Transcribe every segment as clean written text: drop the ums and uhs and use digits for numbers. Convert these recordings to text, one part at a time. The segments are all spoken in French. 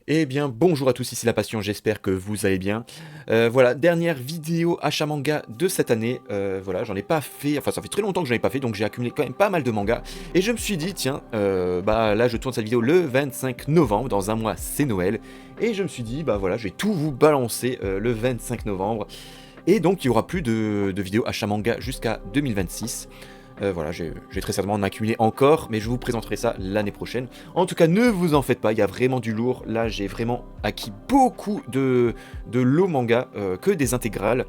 Eh bien, bonjour à tous, ici La Passion, j'espère que vous allez bien. Voilà, dernière vidéo achat manga de cette année. Voilà, j'en ai pas fait, enfin ça fait très longtemps que j'en ai pas fait, donc j'ai accumulé quand même pas mal de mangas. Et je me suis dit, tiens, bah là je tourne cette vidéo le 25 novembre, dans un mois c'est Noël. Et je me suis dit, bah voilà, je vais tout vous balancer le 25 novembre. Et donc il y aura plus de vidéos achat manga jusqu'à 2026. Voilà, j'ai très certainement en accumulé encore, mais je vous présenterai ça l'année prochaine. En tout cas, ne vous en faites pas, il y a vraiment du lourd. Là, j'ai vraiment acquis beaucoup de lots manga, que des intégrales.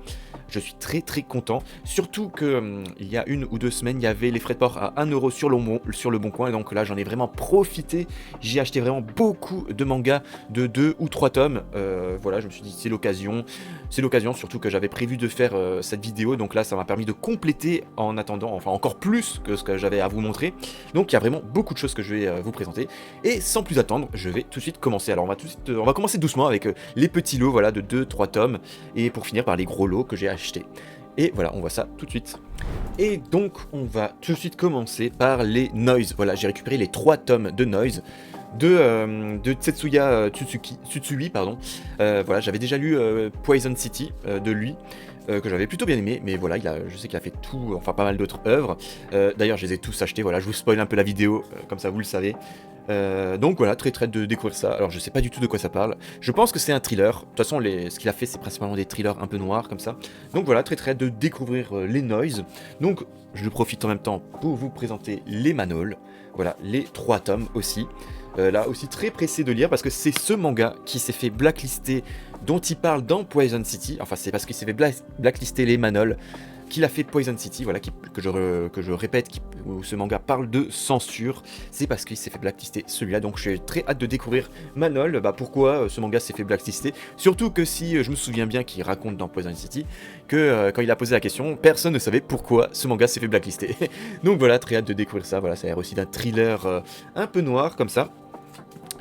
Je suis très très content, surtout que il y a 1 ou 2 semaines, il y avait les frais de port à 1 € sur le bon coin, et donc là j'en ai vraiment profité, j'ai acheté vraiment beaucoup de mangas de 2 ou 3 tomes, voilà, je me suis dit c'est l'occasion surtout que j'avais prévu de faire cette vidéo, donc là ça m'a permis de compléter en attendant, enfin encore plus que ce que j'avais à vous montrer, donc il y a vraiment beaucoup de choses que je vais vous présenter, et sans plus attendre, je vais tout de suite commencer. Alors on va commencer doucement avec les petits lots, voilà, de 2-3 tomes, et pour finir par les gros lots que j'ai achetés. Et voilà, on voit ça tout de suite. Et donc, on va tout de suite commencer par les Noise. Voilà, j'ai récupéré les 3 tomes de Noise de Tetsuya Tsutsui, pardon. Voilà, j'avais déjà lu Poison City de lui, que j'avais plutôt bien aimé, mais voilà, je sais qu'il a fait tout, enfin pas mal d'autres œuvres. D'ailleurs, je les ai tous achetés, voilà, je vous spoil un peu la vidéo, comme ça vous le savez. Donc voilà, très très de découvrir ça. Alors je sais pas du tout de quoi ça parle. Je pense que c'est un thriller. De toute façon, ce qu'il a fait, c'est principalement des thrillers un peu noirs comme ça. Donc voilà, très très de découvrir les Noise. Donc je profite en même temps pour vous présenter les Manol. Voilà, les 3 tomes aussi. Là aussi très pressé de lire parce que c'est ce manga qui s'est fait blacklister, dont il parle dans Poison City. Enfin, c'est parce qu'il s'est fait blacklister les Manol qu'il a fait Poison City, voilà, que je répète, où ce manga parle de censure, c'est parce qu'il s'est fait blacklister celui-là, donc j'ai très hâte de découvrir Manol, bah pourquoi ce manga s'est fait blacklister, surtout que si je me souviens bien qu'il raconte dans Poison City, que quand il a posé la question, personne ne savait pourquoi ce manga s'est fait blacklister, donc voilà, très hâte de découvrir ça, voilà, ça a l'air aussi d'un thriller un peu noir comme ça,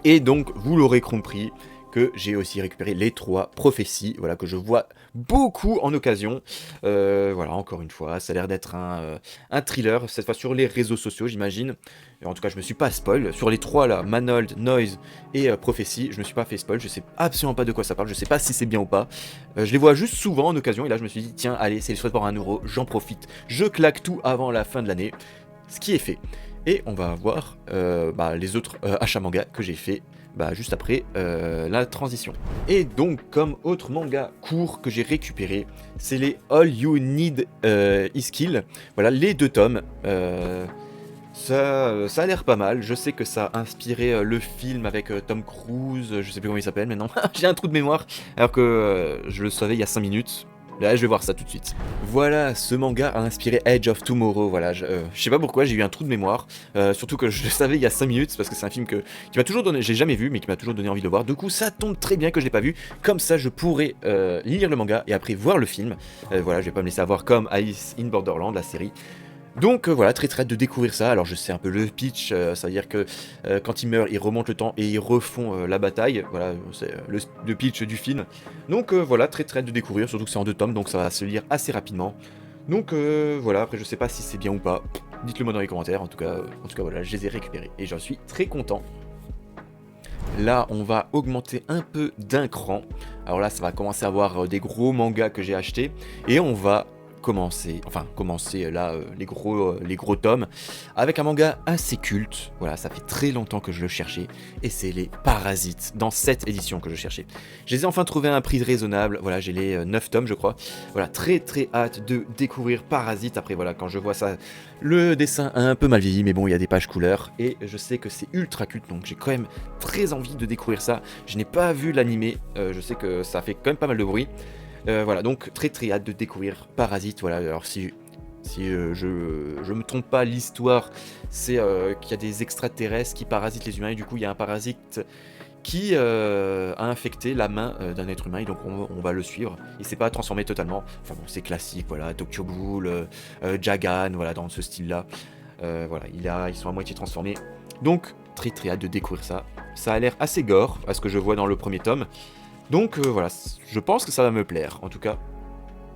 et donc vous l'aurez compris, que j'ai aussi récupéré les 3 prophéties, voilà, que je vois beaucoup en occasion. Voilà, encore une fois, ça a l'air d'être un thriller, cette fois sur les réseaux sociaux, j'imagine. En tout cas, je me suis pas spoil. Sur les 3 là, Manold, Noise et Prophétie, je me suis pas fait spoil, je sais absolument pas de quoi ça parle, je sais pas si c'est bien ou pas. Je les vois juste souvent en occasion, et là je me suis dit, tiens, allez, c'est le soit pour 1 €, j'en profite, je claque tout avant la fin de l'année. Ce qui est fait. Et on va voir les autres achats manga que j'ai fait juste après la transition. Et donc, comme autre manga court que j'ai récupéré, c'est les All You Need Is Kill. Voilà, les 2 tomes. Ça a l'air pas mal. Je sais que ça a inspiré le film avec Tom Cruise, je sais plus comment il s'appelle maintenant. J'ai un trou de mémoire, alors que je le savais il y a 5 minutes. Là, je vais voir ça tout de suite. Voilà, ce manga a inspiré Edge of Tomorrow. Voilà, je sais pas pourquoi, j'ai eu un trou de mémoire. Surtout que je le savais il y a 5 minutes, parce que c'est un film qui m'a toujours donné, j'ai jamais vu, mais qui m'a toujours donné envie de le voir. Du coup, ça tombe très bien que je l'ai pas vu. Comme ça, je pourrais lire le manga et après voir le film. Voilà, je vais pas me laisser avoir comme Alice in Borderland, la série. Donc voilà, très très hâte de découvrir ça. Alors je sais un peu le pitch, ça veut dire que quand ils meurent, ils remontent le temps et ils refont la bataille. Voilà, c'est le pitch du film. Donc voilà, très très hâte de découvrir, surtout que c'est en 2 tomes, donc ça va se lire assez rapidement. Donc voilà, après je sais pas si c'est bien ou pas. Dites-le moi dans les commentaires, en tout cas voilà, je les ai récupérés et j'en suis très content. Là, on va augmenter un peu d'un cran. Alors là, ça va commencer à avoir des gros mangas que j'ai achetés. Et on va commencer là les gros tomes avec un manga assez culte. Voilà, ça fait très longtemps que je le cherchais et c'est les Parasites dans cette édition que je cherchais. Je les ai enfin trouvé à un prix raisonnable. Voilà, j'ai les 9 tomes je crois. Voilà, très très hâte de découvrir Parasites. Après voilà, quand je vois ça, le dessin a un peu mal vieilli, mais bon, il y a des pages couleurs et je sais que c'est ultra culte, donc j'ai quand même très envie de découvrir ça. Je n'ai pas vu l'animé, je sais que ça fait quand même pas mal de bruit. Voilà, donc très très hâte de découvrir Parasite. Voilà, alors si je me trompe pas, l'histoire c'est qu'il y a des extraterrestres qui parasitent les humains et du coup il y a un parasite qui a infecté la main d'un être humain et donc on va le suivre. Il s'est pas transformé totalement. Enfin bon, c'est classique, voilà, Tokyo Ghoul, Jagan, voilà, dans ce style-là. Voilà, ils sont à moitié transformés. Donc très très hâte de découvrir ça. Ça a l'air assez gore à ce que je vois dans le premier tome. Donc voilà, je pense que ça va me plaire. En tout cas,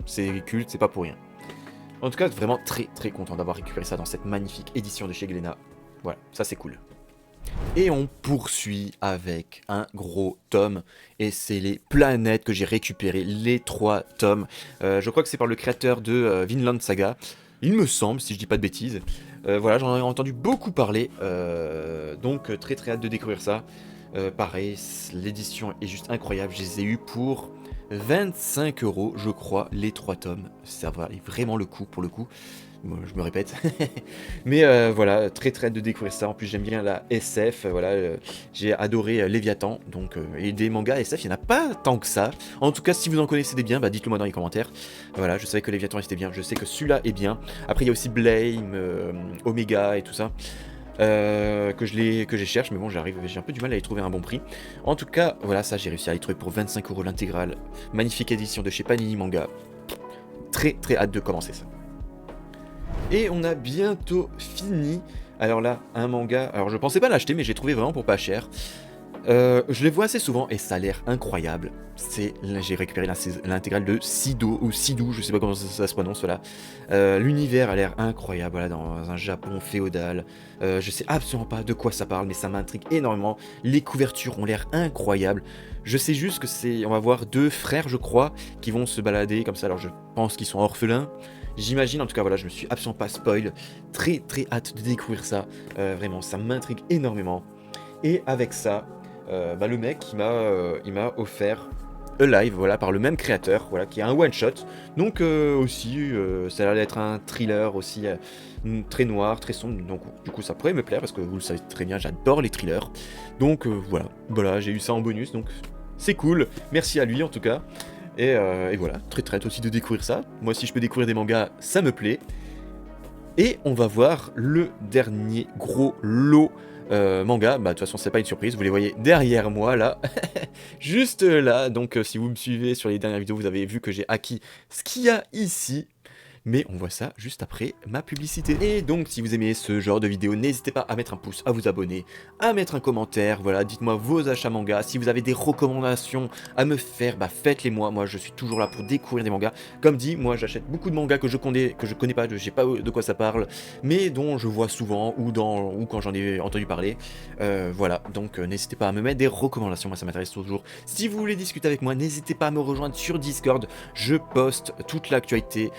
c'est culte, c'est pas pour rien. En tout cas, vraiment très très content d'avoir récupéré ça dans cette magnifique édition de chez Glénat. Voilà, ça c'est cool. Et on poursuit avec un gros tome, et c'est les planètes que j'ai récupérées, les 3 tomes. Je crois que c'est par le créateur de Vinland Saga, il me semble, si je dis pas de bêtises. Voilà, j'en ai entendu beaucoup parler, donc très très hâte de découvrir ça. Pareil, l'édition est juste incroyable, je les ai eu pour 25 euros, je crois, les 3 tomes. Ça valait vraiment le coup pour le coup. Bon, je me répète. Mais voilà, très très hâte de découvrir ça. En plus, j'aime bien la SF. Voilà, j'ai adoré Léviathan. Donc, et des mangas SF, il n'y en a pas tant que ça. En tout cas, si vous en connaissez des biens, bah, dites-le moi dans les commentaires. Voilà, je savais que Léviathan était bien. Je sais que celui-là est bien. Après, il y a aussi Blame, Omega et tout ça. Que je cherche, mais bon, j'ai un peu du mal à les trouver à un bon prix. En tout cas, voilà, ça, j'ai réussi à les trouver pour 25 euros l'intégrale. Magnifique édition de chez Panini Manga. Très très hâte de commencer ça. Et on a bientôt fini. Alors là, un manga. Alors je pensais pas l'acheter, mais j'ai trouvé vraiment pour pas cher. Je les vois assez souvent et ça a l'air incroyable. J'ai récupéré l'intégrale de Sido ou Sidou, je sais pas comment ça se prononce là. L'univers a l'air incroyable, voilà, dans un Japon féodal. Je sais absolument pas de quoi ça parle, mais ça m'intrigue énormément. Les couvertures ont l'air incroyables. Je sais juste que on va voir 2 frères, je crois, qui vont se balader comme ça. Alors je pense qu'ils sont orphelins. J'imagine, en tout cas, voilà, je me suis absolument pas spoil. Très très hâte de découvrir ça. Vraiment, ça m'intrigue énormément. Et avec ça, bah, le mec, il m'a offert Alive, voilà, par le même créateur, voilà, qui a un one shot. Donc aussi, ça a l'air d'être un thriller aussi très noir, très sombre. Donc du coup, ça pourrait me plaire parce que vous le savez très bien, j'adore les thrillers. Donc voilà, j'ai eu ça en bonus, donc c'est cool. Merci à lui en tout cas. Et voilà, très très hâte aussi de découvrir ça. Moi, si je peux découvrir des mangas, ça me plaît. Et on va voir le dernier gros lot manga. Bah de toute façon c'est pas une surprise, vous les voyez derrière moi là, juste là. Donc si vous me suivez sur les dernières vidéos, vous avez vu que j'ai acquis ce qu'il y a ici. Mais on voit ça juste après ma publicité. Et donc si vous aimez ce genre de vidéo, n'hésitez pas à mettre un pouce, à vous abonner, à mettre un commentaire, voilà, dites-moi vos achats manga, si vous avez des recommandations à me faire, bah faites-les moi, je suis toujours là pour découvrir des mangas. Comme dit, moi j'achète beaucoup de mangas que je connais pas, je sais pas de quoi ça parle, mais dont je vois souvent ou quand j'en ai entendu parler. Voilà, donc n'hésitez pas à me mettre des recommandations, moi ça m'intéresse toujours. Si vous voulez discuter avec moi, n'hésitez pas à me rejoindre sur Discord, je poste toute l'actualité,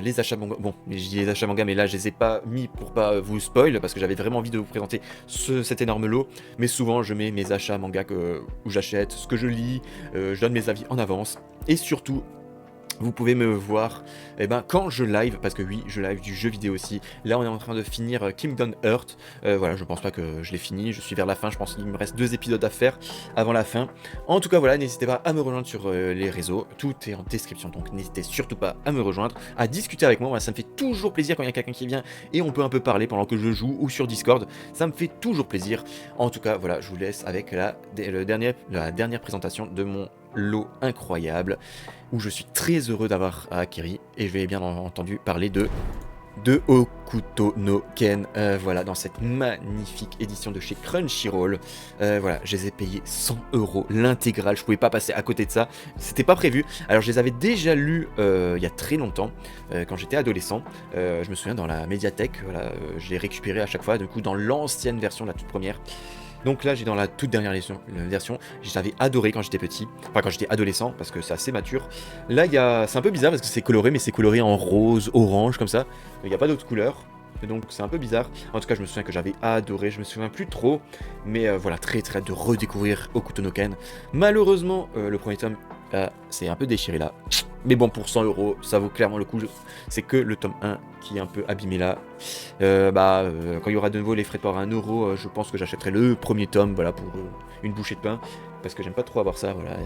les achats manga, bon, je dis les achats manga, mais là je les ai pas mis pour pas vous spoil, parce que j'avais vraiment envie de vous présenter cet énorme lot, mais souvent je mets mes achats manga où j'achète, ce que je lis, je donne mes avis en avance, et surtout, vous pouvez me voir quand je live, parce que oui, je live du jeu vidéo aussi. Là, on est en train de finir Kingdom Hearts. Voilà, je pense pas que je l'ai fini. Je suis vers la fin. Je pense qu'il me reste 2 épisodes à faire avant la fin. En tout cas, voilà, n'hésitez pas à me rejoindre sur les réseaux. Tout est en description, donc n'hésitez surtout pas à me rejoindre, à discuter avec moi. Moi, ça me fait toujours plaisir quand il y a quelqu'un qui vient et on peut un peu parler pendant que je joue ou sur Discord. Ça me fait toujours plaisir. En tout cas, voilà, je vous laisse avec la dernière présentation de mon lot incroyable, où je suis très heureux d'avoir acquis, et je vais bien entendu parler de Hokuto no Ken, voilà, dans cette magnifique édition de chez Crunchyroll. Voilà, je les ai payés 100 euros l'intégrale, je pouvais pas passer à côté de ça, c'était pas prévu. Alors je les avais déjà lus il y a très longtemps, quand j'étais adolescent, je me souviens dans la médiathèque, voilà, je les récupérais à chaque fois, du coup dans l'ancienne version, la toute première. Donc là, j'ai dans la toute dernière version, j'avais adoré quand j'étais petit, enfin quand j'étais adolescent, parce que c'est assez mature. Là, c'est un peu bizarre parce que c'est coloré, mais c'est coloré en rose, orange, comme ça. Il n'y a pas d'autres couleurs, et donc c'est un peu bizarre. En tout cas, je me souviens que j'avais adoré, je me souviens plus trop, mais voilà, très très hâte de redécouvrir Hokuto no Ken. Malheureusement, le premier tome, c'est un peu déchiré là. Mais bon, pour 100 euros, ça vaut clairement le coup. C'est que le tome 1 qui est un peu abîmé là. Quand il y aura de nouveau les frais de port à 1 euro, je pense que j'achèterai le premier tome, voilà, pour une bouchée de pain. Parce que j'aime pas trop avoir ça, voilà.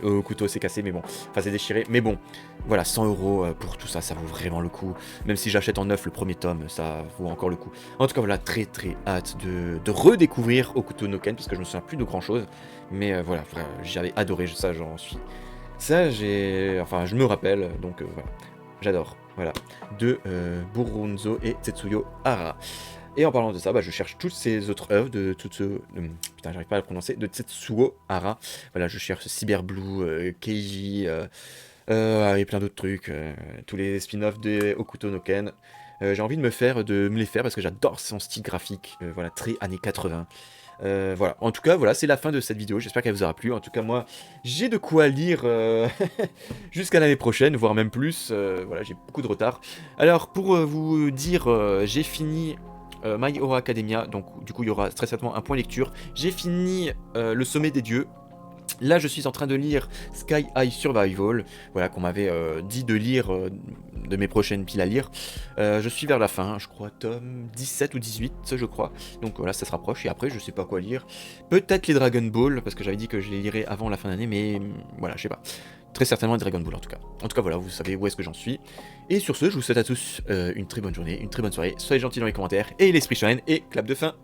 Au couteau, c'est cassé, mais bon. Enfin, c'est déchiré. Mais bon, voilà, 100 euros pour tout ça, ça vaut vraiment le coup. Même si j'achète en neuf le premier tome, ça vaut encore le coup. En tout cas, voilà, très très hâte de redécouvrir Hokuto no Ken, parce que je me souviens plus de grand chose. Mais voilà, j'avais adoré ça, j'en suis. Ça, enfin, je me rappelle, donc voilà, j'adore, voilà, de Burunzo et Tetsuyo Hara. Et en parlant de ça, je cherche toutes ces autres œuvres de putain, j'arrive pas à le prononcer, de Tetsuo Hara. Voilà, je cherche Cyber Blue, Keiji, et plein d'autres trucs, tous les spin-offs de Hokuto no Ken. J'ai envie de me les faire parce que j'adore son style graphique, voilà, très années 80. Voilà, en tout cas, voilà, c'est la fin de cette vidéo, j'espère qu'elle vous aura plu. En tout cas, moi, j'ai de quoi lire jusqu'à l'année prochaine, voire même plus. Voilà, j'ai beaucoup de retard. Alors, pour vous dire, j'ai fini My Hero Academia, donc du coup, il y aura très certainement un point lecture. J'ai fini Le Sommet des Dieux. Là, je suis en train de lire Sky High Survival, voilà, qu'on m'avait dit de lire, de mes prochaines piles à lire. Je suis vers la fin, je crois, tome 17 ou 18, je crois. Donc voilà, ça se rapproche, et après, je sais pas quoi lire. Peut-être les Dragon Ball, parce que j'avais dit que je les lirais avant la fin d'année, mais voilà, je sais pas. Très certainement les Dragon Ball, en tout cas. En tout cas, voilà, vous savez où est-ce que j'en suis. Et sur ce, je vous souhaite à tous une très bonne journée, une très bonne soirée. Soyez gentils dans les commentaires, et l'esprit shonen, et clap de fin.